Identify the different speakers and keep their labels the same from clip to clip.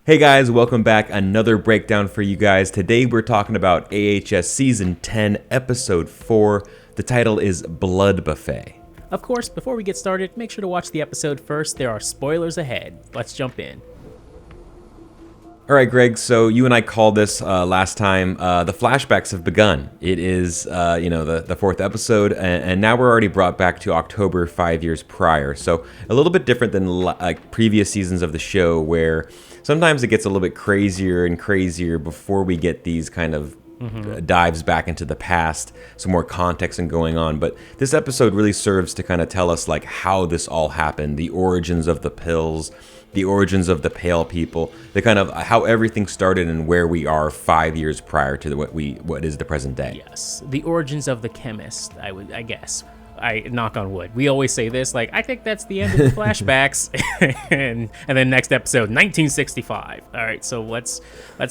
Speaker 1: Hey guys, welcome back. Another breakdown for you guys. Today we're talking about AHS Season 10, Episode 4. The title is Blood Buffet.
Speaker 2: Of course, before we get started, make sure to watch the episode first. There are spoilers ahead. Let's jump in.
Speaker 1: All right, Greg, so you and I called this last time. The flashbacks have begun. It is, the fourth episode, and now we're already brought back to October 5 years prior. So a little bit different than previous seasons of the show where sometimes it gets a little bit crazier and crazier before we get these kind of dives back into the past, some more context and going on. But this episode really serves to kind of tell us like how this all happened, the origins of the pills, the origins of the pale people, the kind of how everything started and where we are 5 years prior to what is the present day.
Speaker 2: Yes, the origins of the chemist, I guess. I knock on wood. We always say this, like, I think that's the end of the flashbacks. and then next episode, 1965. All right, so let's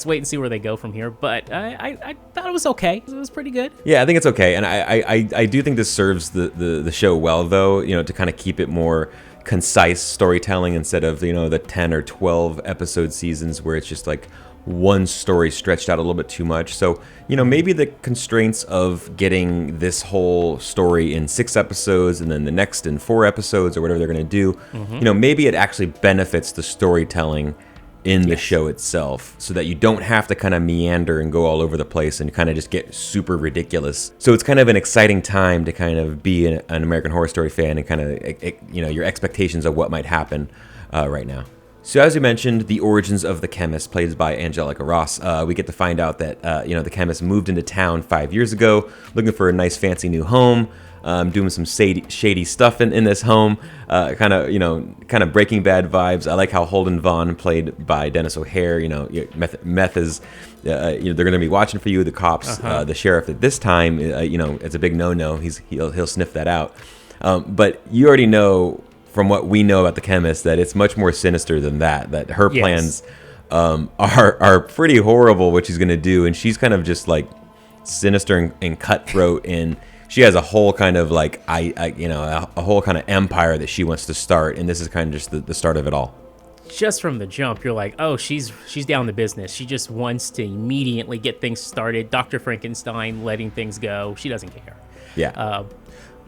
Speaker 2: wait and see where they go from here. But I thought it was okay. It was pretty good.
Speaker 1: Yeah, I think it's okay. And I do think this serves the show well, though, to kind of keep it more concise storytelling instead of, the 10 or 12 episode seasons where it's just like one story stretched out a little bit too much. So, maybe the constraints of getting this whole story in 6 episodes and then the next in 4 episodes or whatever they're going to do, maybe it actually benefits the storytelling in the show itself so that you don't have to kind of meander and go all over the place and kind of just get super ridiculous. So it's kind of an exciting time to kind of be an American Horror Story fan and kind of, your expectations of what might happen right now. So as you mentioned, the origins of the chemist, played by Angelica Ross. We get to find out that, the chemist moved into town 5 years ago, looking for a nice fancy new home, doing some shady stuff in this home, kind of Breaking Bad vibes. I like how Holden Vaughn, played by Dennis O'Hare, meth is, they're going to be watching for you, the cops, the sheriff at this time, it's a big no-no. He'll sniff that out. But you already know from what we know about the chemist that it's much more sinister than that her plans are pretty horrible, what she's going to do. And she's kind of just like sinister and cutthroat, and she has a whole kind of like, a whole kind of empire that she wants to start. And this is kind of just the start of it all.
Speaker 2: Just from the jump, you're like, oh, she's down to business. She just wants to immediately get things started. Dr. Frankenstein letting things go. She doesn't care.
Speaker 1: Yeah.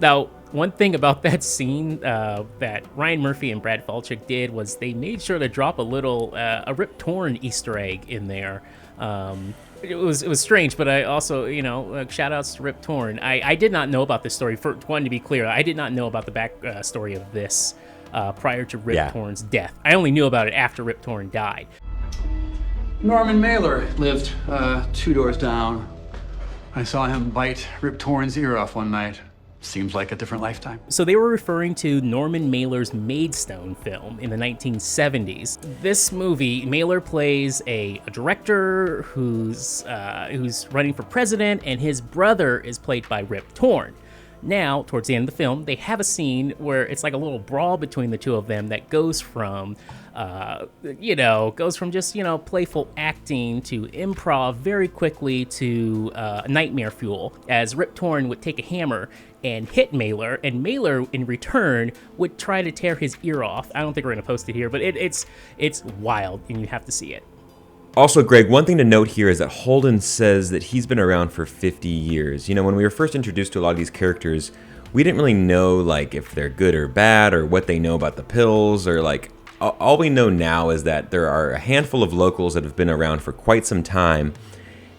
Speaker 2: Now, one thing about that scene that Ryan Murphy and Brad Falchuk did was they made sure to drop a Rip Torn Easter egg in there. It was strange, but I also, shout outs to Rip Torn. I did not know about this story. For one, to be clear, I did not know about the back story of this prior to Rip Torn's death. I only knew about it after Rip Torn died.
Speaker 3: Norman Mailer lived 2 doors down. I saw him bite Rip Torn's ear off one night. Seems like a different lifetime.
Speaker 2: So they were referring to Norman Mailer's Maidstone film in the 1970s. This movie, Mailer plays a director who's running for president, and his brother is played by Rip Torn. Now, towards the end of the film, they have a scene where it's like a little brawl between the two of them that goes from just, playful acting to improv very quickly to nightmare fuel, as Rip Torn would take a hammer and hit Mailer, and Mailer, in return, would try to tear his ear off. I don't think we're going to post it here, but it's wild, and you have to see it.
Speaker 1: Also, Greg, one thing to note here is that Holden says that he's been around for 50 years. When we were first introduced to a lot of these characters, we didn't really know, like, if they're good or bad or what they know about the pills or, like, all we know now is that there are a handful of locals that have been around for quite some time.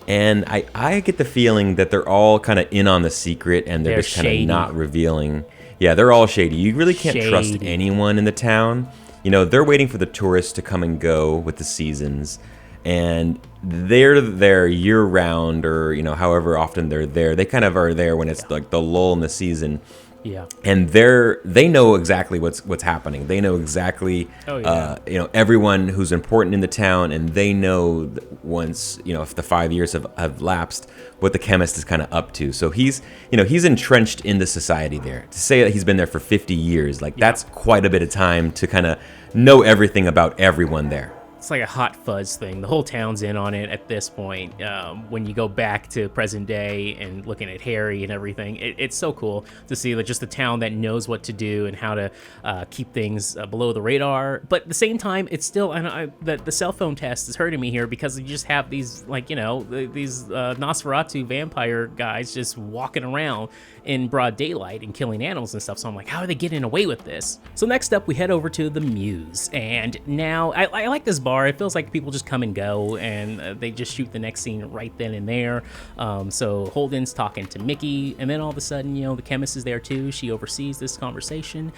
Speaker 1: And I get the feeling that they're all kind of in on the secret and they're just kind of not revealing. Yeah, they're all shady. You really can't trust anyone in the town. They're waiting for the tourists to come and go with the seasons. And they're there year round, or, however often they're there. They kind of are there when it's like the lull in the season.
Speaker 2: Yeah.
Speaker 1: And they know exactly what's happening. They know exactly, everyone who's important in the town, and they know once, if the 5 years have lapsed, what the chemist is kind of up to. So he's entrenched in the society there. To say that he's been there for 50 years, that's quite a bit of time to kind of know everything about everyone there.
Speaker 2: it's like a hot fuzz thing. The whole town's in on it at this point. When you go back to present day and looking at Harry and everything, it's so cool to see that just a town that knows what to do and how to keep things below the radar. But at the same time, it's still the cell phone test is hurting me here because you just have these these Nosferatu vampire guys just walking around in broad daylight and killing animals and stuff. So I'm like, how are they getting away with this? So next up, we head over to the Muse, and now I like this bar. It feels like people just come and go, and they just shoot the next scene right then and there. So Holden's talking to Mickey, and then all of a sudden, the chemist is there too. She oversees this conversation,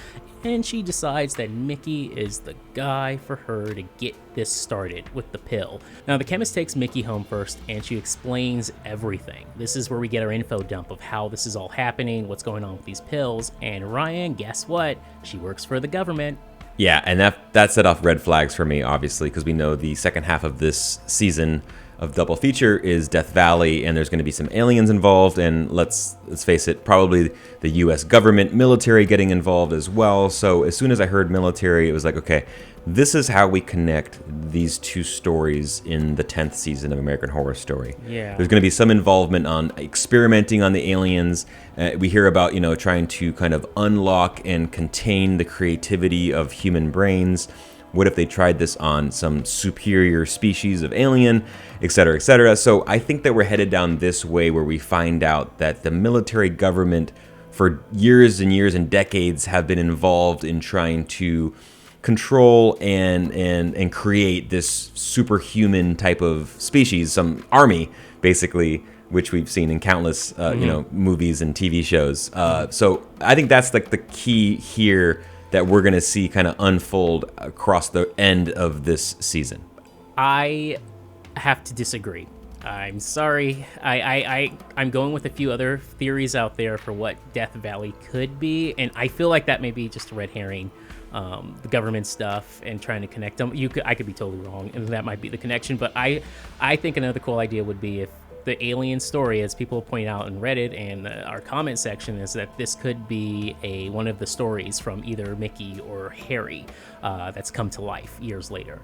Speaker 2: and she decides that Mickey is the guy for her to get this started with the pill. Now, the chemist takes Mickey home first, and she explains everything. This is where we get our info dump of how this is all happening, what's going on with these pills, and Ryan, guess what? She works for the government.
Speaker 1: Yeah, and that set off red flags for me, obviously, because we know the second half of this season of Double Feature is Death Valley, and there's going to be some aliens involved, and let's face it, probably the U.S. government, military getting involved as well. So as soon as I heard military, it was like, okay, this is how we connect these two stories in the 10th season of American Horror Story.
Speaker 2: Yeah.
Speaker 1: There's going to be some involvement on experimenting on the aliens. We hear about, trying to kind of unlock and contain the creativity of human brains. What if they tried this on some superior species of alien, et cetera, et cetera. So I think that we're headed down this way where we find out that the military government for years and years and decades have been involved in trying to control and create this superhuman type of species, some army, basically, which we've seen in countless, movies and TV shows. So I think that's like the key here that we're going to see kind of unfold across the end of this season.
Speaker 2: I have to disagree. I'm sorry. I'm going with a few other theories out there for what Death Valley could be, and I feel like that may be just a red herring. The government stuff and trying to connect them. I could be totally wrong, and that might be the connection. But I think another cool idea would be if the alien story, as people point out in Reddit and our comment section, is that this could be one of the stories from either Mickey or Harry that's come to life years later.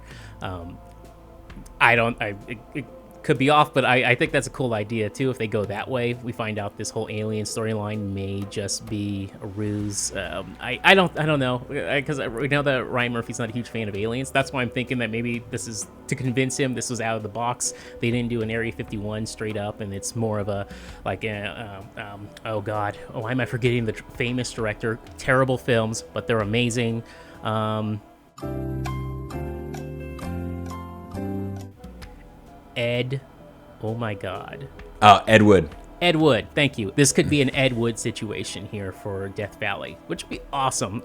Speaker 2: It could be off, but I think that's a cool idea too. If they go that way, we find out this whole alien storyline may just be a ruse. I don't know, because we know that Ryan Murphy's not a huge fan of aliens. That's why I'm thinking that maybe this is to convince him this was out of the box. They didn't do an Area 51 straight up, and it's more of a oh god, why am I forgetting the famous director? Terrible films, but they're amazing. Ed, oh my god.
Speaker 1: Ed Wood.
Speaker 2: Ed Wood, thank you. This could be an Ed Wood situation here for Death Valley, which would be awesome.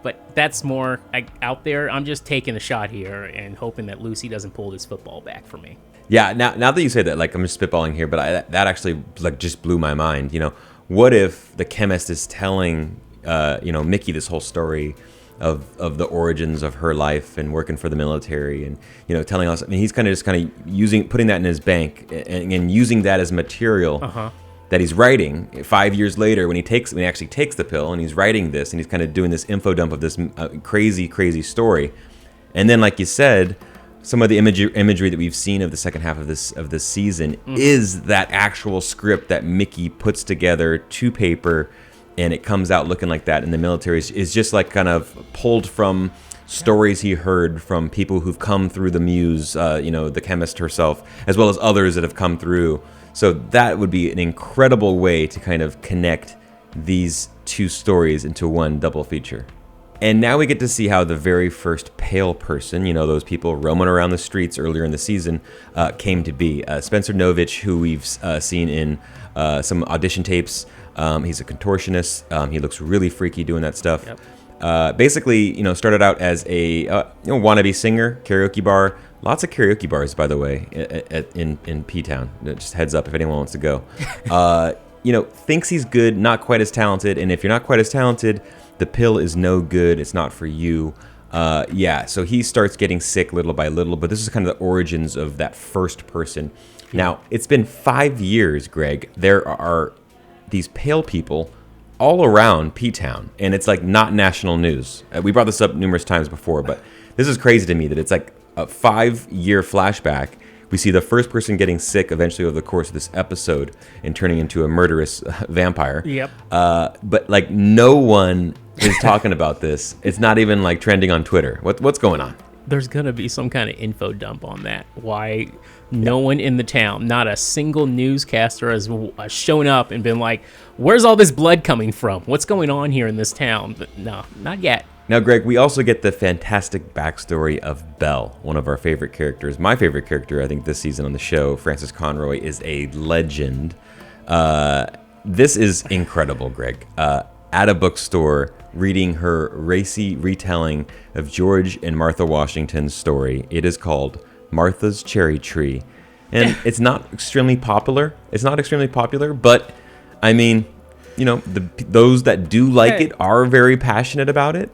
Speaker 2: But that's more out there. I'm just taking a shot here and hoping that Lucy doesn't pull this football back for me.
Speaker 1: Yeah, now that you say that, I'm just spitballing here, but that actually just blew my mind. What if the chemist is telling Mickey this whole story of the origins of her life and working for the military, and telling us. I mean, he's kind of putting that in his bank and using that as material that he's writing 5 years later when he actually takes the pill, and he's writing this, and he's kind of doing this info dump of this crazy story. And then, like you said, some of the imagery that we've seen of the second half of this season is that actual script that Mickey puts together to paper. And it comes out looking like that, and the military is just like kind of pulled from stories he heard from people who've come through the Muse, the chemist herself, as well as others that have come through. So that would be an incredible way to kind of connect these two stories into one double feature. And now we get to see how the very first pale person, those people roaming around the streets earlier in the season, came to be. Spencer Novich, who we've seen in some audition tapes. He's a contortionist. He looks really freaky doing that stuff. Yep. Basically, started out as a wannabe singer, karaoke bar. Lots of karaoke bars, by the way, in P-Town. Just heads up if anyone wants to go. Thinks he's good, not quite as talented. And if you're not quite as talented, the pill is no good. It's not for you. So he starts getting sick little by little. But this is kind of the origins of that first person. Now, it's been 5 years, Greg. There are these pale people all around P-Town, and it's like not national news. We brought this up numerous times before, but this is crazy to me that it's like a 5-year flashback. We see the first person getting sick eventually over the course of this episode and turning into a murderous vampire.
Speaker 2: Yep.
Speaker 1: But like no one is talking about this. It's not even like trending on Twitter. What's going on?
Speaker 2: There's going to be some kind of info dump on that. Why no one in the town, not a single newscaster has shown up and been like, where's all this blood coming from? What's going on here in this town? But no, not yet.
Speaker 1: Now, Greg, we also get the fantastic backstory of Belle, one of our favorite characters. My favorite character, I think, this season on the show, Frances Conroy, is a legend. This is incredible, Greg. At a bookstore, reading her racy retelling of George and Martha Washington's story. It is called Martha's Cherry Tree. And it's not extremely popular. But, I mean, you know, those that do like it are very passionate about it.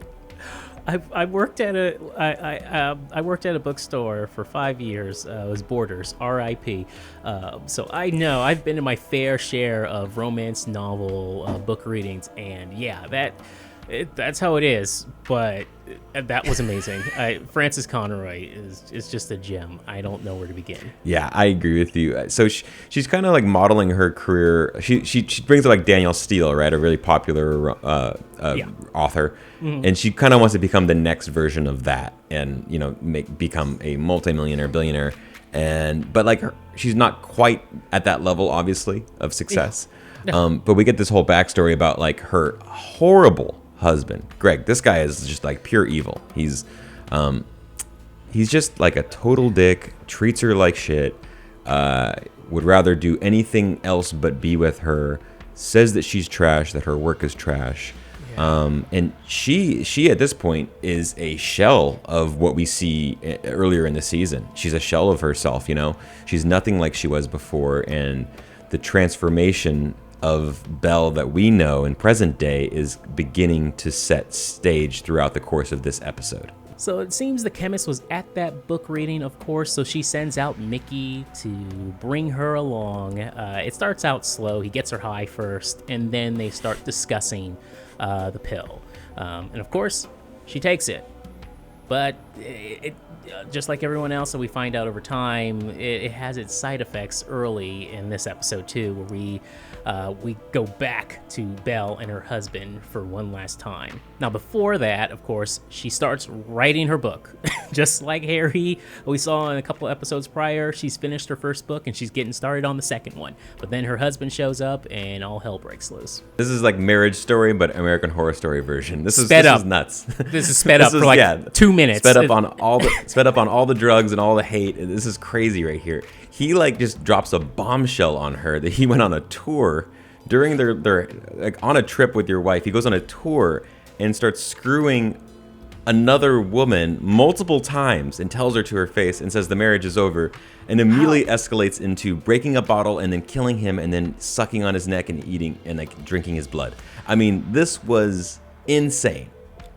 Speaker 2: I worked at a bookstore for 5 years. It was Borders, R.I.P. So I know I've been to my fair share of romance novel book readings, and yeah, that's how it is. But that was amazing. Frances Conroy is just a gem. I don't know where to begin.
Speaker 1: Yeah, I agree with you. So she's kind of like modeling her career. She brings up like Danielle Steele, right, a really popular author, and she kind of wants to become the next version of that, and you know, become a multimillionaire, billionaire, but like she's not quite at that level, obviously, of success. Yeah. But we get this whole backstory about like her horrible husband, Greg. This guy is just like pure evil. He's just like a total dick, treats her like shit, would rather do anything else but be with her, says that she's trash, that her work is trash. Yeah. And she at this point is a shell of what we see earlier in the season. She's a shell of herself, you know. She's nothing like she was before, and the transformation of Belle that we know in present day is beginning to set stage throughout the course of this episode.
Speaker 2: So it seems the chemist was at that book reading, of course, so she sends out Mickey to bring her along. It starts out slow. He gets her high first, and then they start discussing the pill. And of course, she takes it. But it just like everyone else that we find out over time, it has its side effects early in this episode too, where we go back to Belle and her husband for one last time. Now, before that, of course, she starts writing her book. Just like Harry, we saw in a couple episodes prior, she's finished her first book and she's getting started on the second one. But then her husband shows up and all hell breaks loose.
Speaker 1: This is like Marriage Story, but American Horror Story version. This is nuts.
Speaker 2: This is sped up for like 2 minutes.
Speaker 1: Sped up on all the drugs and all the hate. This is crazy right here. He like just drops a bombshell on her that he went on a tour during their like on a trip with your wife. He goes on a tour and starts screwing another woman multiple times and tells her to her face and says the marriage is over, and immediately escalates into breaking a bottle and then killing him and then sucking on his neck and eating and like drinking his blood. I mean, this was insane.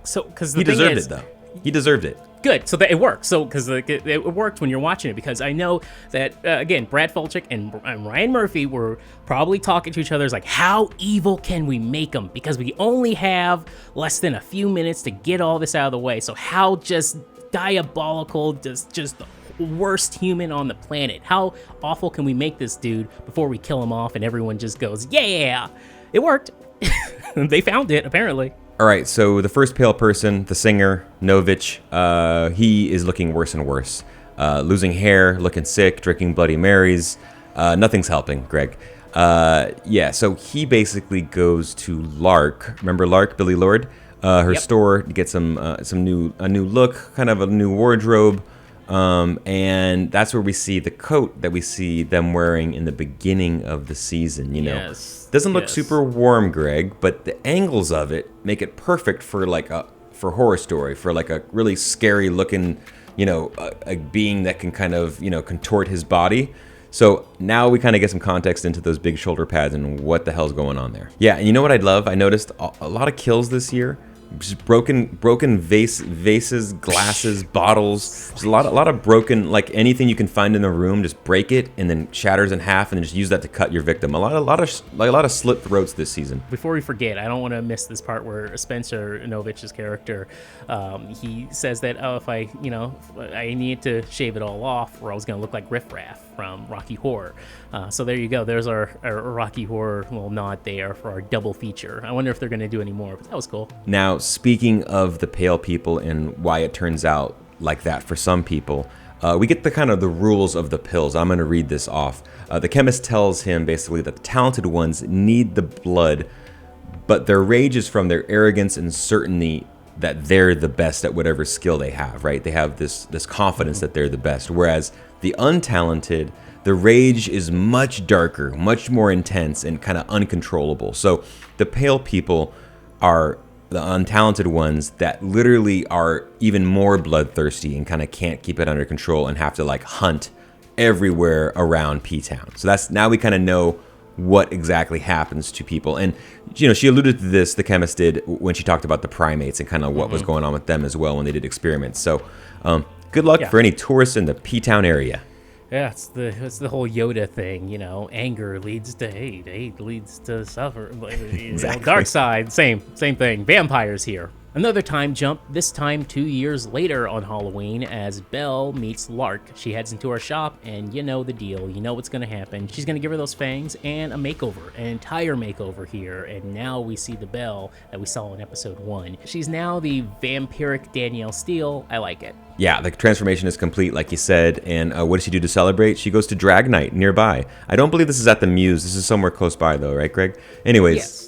Speaker 2: So because
Speaker 1: he deserved it though. He deserved it.
Speaker 2: Good, so that it worked. So because it worked when you're watching it, because I know that again, Brad Falchuk and Ryan Murphy were probably talking to each other. It's like, how evil can we make them? Because we only have less than a few minutes to get all this out of the way. So how just diabolical, just the worst human on the planet? How awful can we make this dude before we kill him off? And everyone just goes, yeah, it worked. They found it apparently.
Speaker 1: All right, so the first pale person, the singer, Novich, he is looking worse and worse. Losing hair, looking sick, drinking Bloody Marys. Nothing's helping, Greg. So he basically goes to Lark. Remember Lark, Billy Lord? Her store to get a new look, kind of a new wardrobe. And that's where we see the coat that we see them wearing in the beginning of the season, you know.
Speaker 2: Yes.
Speaker 1: Doesn't look super warm, Greg, but the angles of it make it perfect for for Horror Story, for like a really scary looking, you know, a being that can kind of, you know, contort his body. So now we kind of get some context into those big shoulder pads and what the hell's going on there. Yeah, and you know what I'd love? I noticed a lot of kills this year just broken vases, glasses, bottles. Just a lot of broken, like anything you can find in the room. Just break it and then shatters in half, and then just use that to cut your victim. A lot of slit throats this season.
Speaker 2: Before we forget, I don't want to miss this part where Spencer Novich's character, he says that if I need to shave it all off, or I was going to look like Riff Raff from Rocky Horror. So there you go. There's our Rocky Horror little nod there for our double feature. I wonder if they're going to do any more, but that was cool.
Speaker 1: Now, speaking of the pale people and why it turns out like that for some people, we get the kind of the rules of the pills. I'm going to read this off. The chemist tells him basically that the talented ones need the blood, but their rage is from their arrogance and certainty that they're the best at whatever skill they have, right? They have this confidence that they're the best. Whereas the untalented, the rage is much darker, much more intense, and kind of uncontrollable. So the pale people are the untalented ones that literally are even more bloodthirsty and kind of can't keep it under control and have to like hunt everywhere around P-Town. So that's, now we kind of know what exactly happens to people. And, she alluded to this, the chemist did, when she talked about the primates and kind of what was going on with them as well when they did experiments. So good luck for any tourists in the P-Town area.
Speaker 2: Yeah, it's the whole Yoda thing, anger leads to hate leads to suffer.
Speaker 1: Exactly.
Speaker 2: Dark side, same thing. Vampires here. Another time jump, this time 2 years later on Halloween, as Belle meets Lark. She heads into her shop, and you know the deal. You know what's going to happen. She's going to give her those fangs and a makeover, an entire makeover here. And now we see the Belle that we saw in episode 1. She's now the vampiric Danielle Steele. I like it.
Speaker 1: Yeah, the transformation is complete, like you said. And what does she do to celebrate? She goes to Drag Night nearby. I don't believe this is at the Muse. This is somewhere close by, though, right, Greg? Anyways.
Speaker 2: Yes.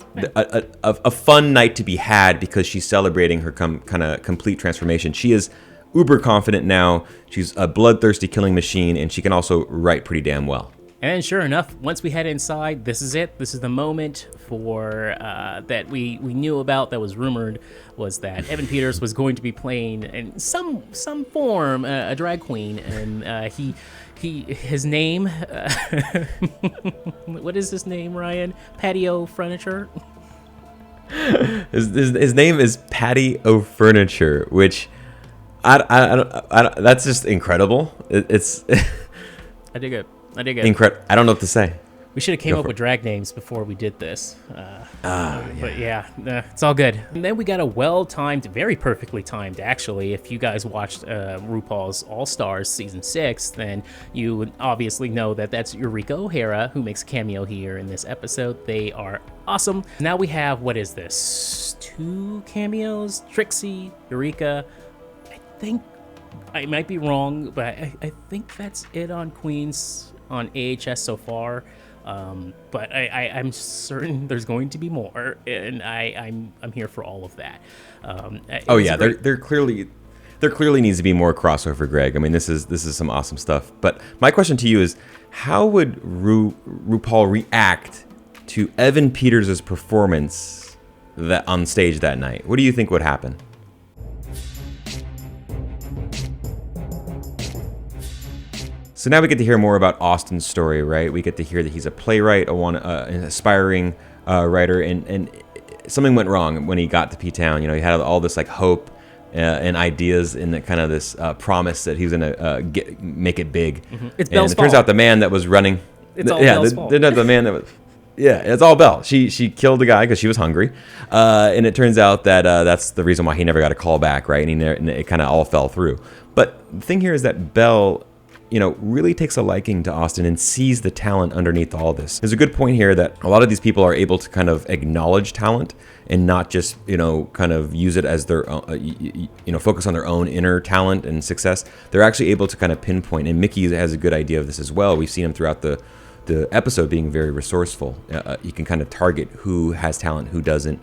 Speaker 1: A fun night to be had because she's celebrating her kind of complete transformation. She is uber confident now. She's a bloodthirsty killing machine, and she can also write pretty damn well.
Speaker 2: And sure enough, once we head inside, this is it. This is the moment for that we knew about, that was rumored, was that Evan Peters was going to be playing in some form a drag queen, and his name, what is his name, Ryan? Patio Furniture?
Speaker 1: His name is Patio Furniture, which I don't, that's just incredible. It's
Speaker 2: I dig it.
Speaker 1: I don't know what to say.
Speaker 2: We should have came up with drag names before we did this. But yeah, it's all good. And then we got a very perfectly timed, actually. If you guys watched RuPaul's All-Stars Season 6, then you would obviously know that that's Eureka O'Hara, who makes a cameo here in this episode. They are awesome. Now we have, what is this? 2 cameos? Trixie, Eureka. I think, I might be wrong, but I think that's it on Queens on AHS so far. But I'm certain there's going to be more, and I'm here for all of that. There clearly needs to be more crossover, Greg. I mean, this is some awesome stuff. But my question to you is, how would RuPaul react to Evan Peters' performance on stage that night? What do you think would happen? So now we get to hear more about Austin's story, right? We get to hear that he's a playwright, an aspiring writer, and something went wrong when he got to P-Town. He had all this like hope and ideas and the kind of this promise that he was gonna make it big. Mm-hmm. It's
Speaker 1: and
Speaker 2: Belle's
Speaker 1: it turns
Speaker 2: fault.
Speaker 1: out the man that was running,
Speaker 2: it's all Belle's fault.
Speaker 1: The man that was, it's all Belle. She killed the guy because she was hungry, and it turns out that that's the reason why he never got a call back, right? And it kind of all fell through. But the thing here is that Belle, really takes a liking to Austin and sees the talent underneath all this. There's a good point here that a lot of these people are able to kind of acknowledge talent and not just, kind of use it as their own, focus on their own inner talent and success. They're actually able to kind of pinpoint, and Mickey has a good idea of this as well. We've seen him throughout the episode being very resourceful. You can kind of target who has talent, who doesn't.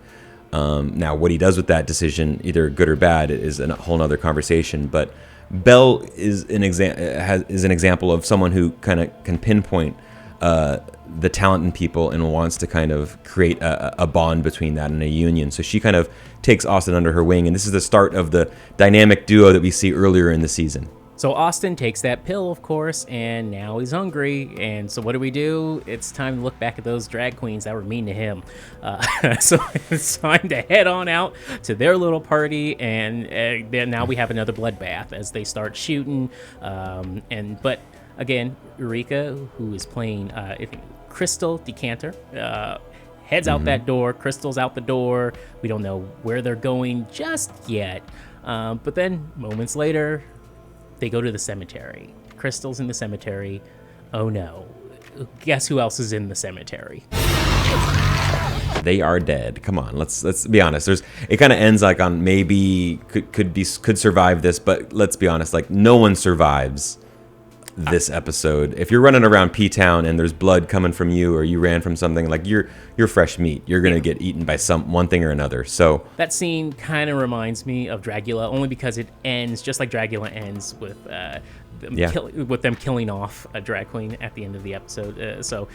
Speaker 1: Now, what he does with that decision, either good or bad, is a whole nother conversation, but Belle is an example of someone who kind of can pinpoint the talent in people and wants to kind of create a bond between that and a union. So she kind of takes Austin under her wing, and this is the start of the dynamic duo that we see earlier in the season.
Speaker 2: So Austin takes that pill, of course, and now he's hungry. And so what do? It's time to look back at those drag queens that were mean to him. So it's time to head on out to their little party, and then now we have another bloodbath as they start shooting. But again, Eureka, who is playing Crystal Decanter, heads out that door. Crystal's out the door. We don't know where they're going just yet. But then moments later, they go to the cemetery. Crystal's in the cemetery. Oh no. Guess who else is in the cemetery?
Speaker 1: They are dead. Come on, let's be honest. It kind of ends like on maybe could survive this, but let's be honest, like no one survives this episode. If you're running around P-Town and there's blood coming from you, or you ran from something, like you're fresh meat. You're gonna get eaten by one thing or another. So
Speaker 2: that scene kind of reminds me of Dragula, only because it ends just like Dragula ends with them killing off a drag queen at the end of the episode. So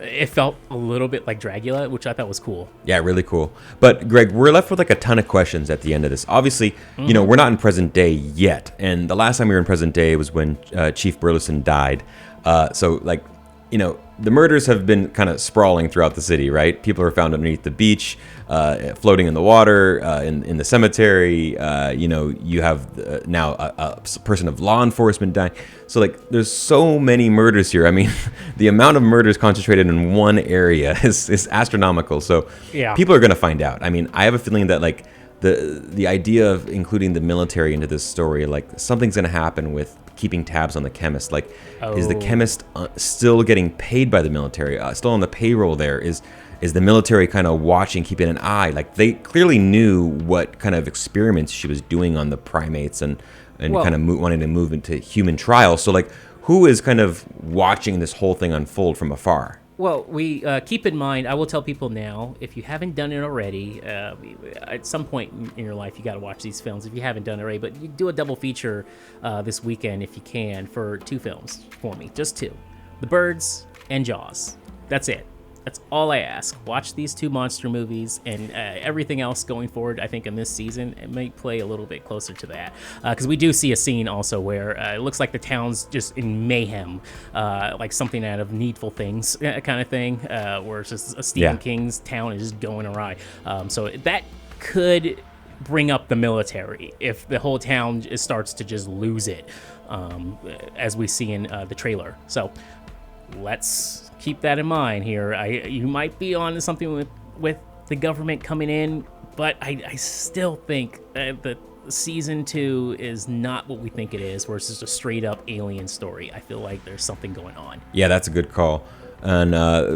Speaker 2: it felt a little bit like Dragula, which I thought was cool.
Speaker 1: Yeah, really cool. But Greg, we're left with like a ton of questions at the end of this. Obviously, we're not in present day yet, and the last time we were in present day was when Chief Burleson died. The murders have been kind of sprawling throughout the city, right? People are found underneath the beach, floating in the water, in the cemetery. You have now a person of law enforcement dying. So, like, there's so many murders here. I mean, the amount of murders concentrated in one area is astronomical. So, people are going to find out. I mean, I have a feeling that, like, the idea of including the military into this story, like, something's going to happen with keeping tabs on the Chemist. Like, is the Chemist still getting paid by the military, still on the payroll there? Is the military kind of watching, keeping an eye? Like, they clearly knew what kind of experiments she was doing on the primates and kind of wanting to move into human trials. So, like, who is kind of watching this whole thing unfold from afar?
Speaker 2: Well, we keep in mind, I will tell people now, if you haven't done it already, at some point in your life, you got to watch these films if you haven't done it already. But you do a double feature this weekend, if you can, for 2 films for me. Just 2. The Birds and Jaws. That's it. That's all I ask. Watch these 2 monster movies, and everything else going forward, I think, in this season, it may play a little bit closer to that. Because we do see a scene also where it looks like the town's just in mayhem, like something out of Needful Things kind of thing, where it's just a Stephen King's town is just going awry. So that could bring up the military if the whole town just starts to just lose it, as we see in the trailer. So let's keep that in mind here. You might be on to something with the government coming in, but I still think that season 2 is not what we think it is, where it's just a straight up alien story. I feel like there's something going on. Yeah,
Speaker 1: that's a good call. And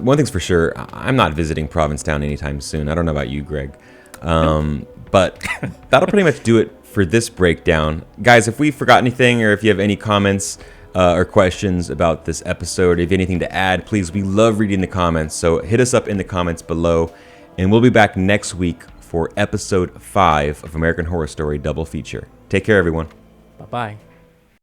Speaker 1: one thing's for sure, I'm not visiting Provincetown anytime soon. I don't know about you, Greg. But that'll pretty much do it for this breakdown. Guys, if we forgot anything, or if you have any comments or questions about this episode, if you have anything to add, please, we love reading the comments. So hit us up in the comments below, and we'll be back next week for episode 5 of American Horror Story Double Feature. Take care, everyone.
Speaker 2: Bye-bye.